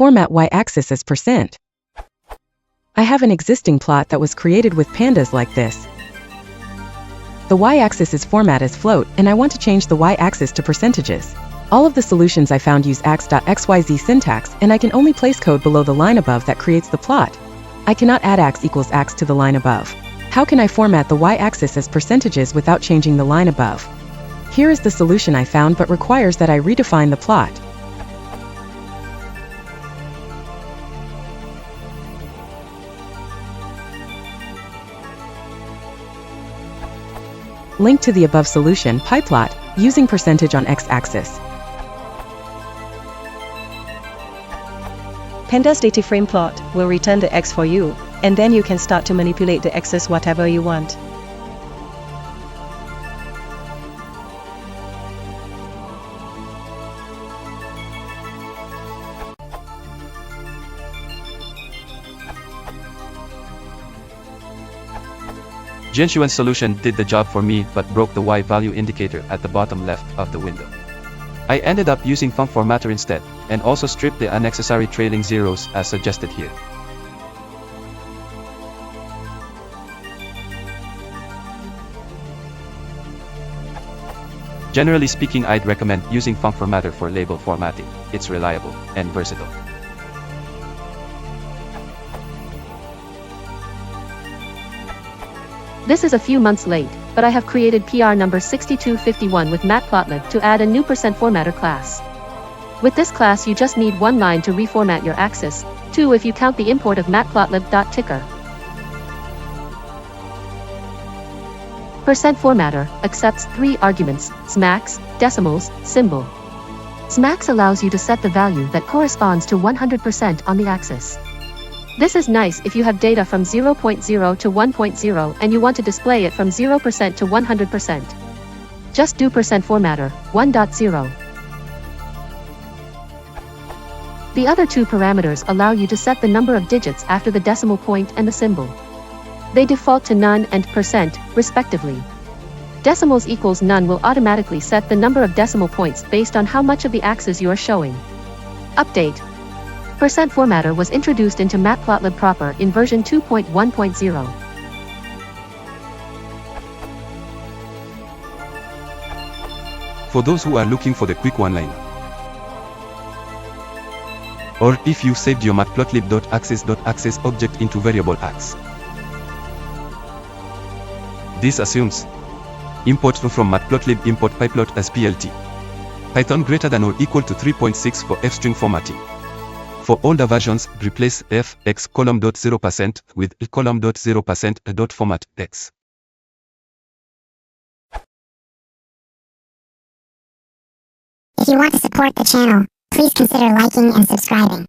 format y-axis as %. I have an existing plot that was created with pandas like this. The y-axis is format as float, and I want to change the y-axis to percentages. All of the solutions I found use ax.xyz syntax, and I can only place code below the line above that creates the plot. I cannot add ax equals ax to the line above. How can I format the y-axis as percentages without changing the line above? Here is the solution I found, but requires that I redefine the plot. Link to the above solution, pyplot, using percentage on x-axis. Pandas data frame plot will return the x for you, and then you can start to manipulate the axis whatever you want. Jinshuan's solution did the job for me but broke the Y value indicator at the bottom left of the window. I ended up using func formatter instead, and also stripped the unnecessary trailing zeros as suggested here. Generally speaking, I'd recommend using func formatter for label formatting. It's reliable and versatile. This is a few months late, but I have created PR number 6251 with matplotlib to add a new %formatter class. With this class you just need one line to reformat your axis, 2 if you count the import of matplotlib.ticker. %formatter accepts 3 arguments, smax, decimals, symbol. Smax allows you to set the value that corresponds to 100% on the axis. This is nice if you have data from 0.0 to 1.0 and you want to display it from 0% to 100%. Just do %formatter, 1.0. The other 2 parameters allow you to set the number of digits after the decimal point and the symbol. They default to none and %, respectively. Decimals equals none will automatically set the number of decimal points based on how much of the axis you are showing. Update. %formatter was introduced into matplotlib proper in version 2.1.0. For those who are looking for the quick one-liner, or if you saved your matplotlib.axis.access object into variable ax. This assumes import from matplotlib import pyplot as plt. Python greater than or equal to 3.6 for f-string formatting. For older versions, replace f x column.0% with column.0% format x. If you want to support the channel, please consider liking and subscribing.